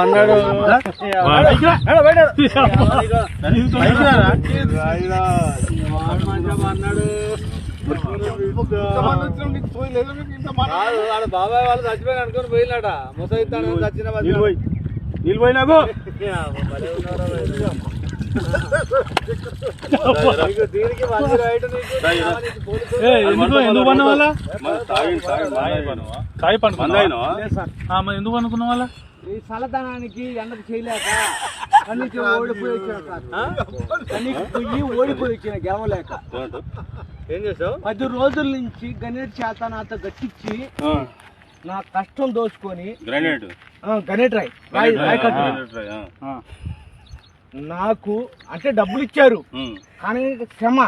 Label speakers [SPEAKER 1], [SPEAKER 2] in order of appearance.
[SPEAKER 1] అన్నాడు బాబాయ్ వాళ్ళు చచ్చిపోయిన అనుకుని పోయినాట ముసైతాను చచ్చిన నీళ్ళు పోయినాకు దీనికి ఎందుకు పన్న వాళ్ళ ఎందుకు అనుకున్న వాళ్ళ ఈ చల్లదనానికి ఎండకు చేయలేక కన్నీకి ఓడిపోయి వచ్చిన కన్నీకి పోయి ఓడిపోయి వచ్చిన గెలవలేక ఏం చేసావు 10 రోజుల నుంచి గణేట్ చేత నాతో గట్టించి నా కష్టం దోచుకొని గణేట్ రాయ్ నాకు అంటే డబ్బులు ఇచ్చారు కానీ క్షమ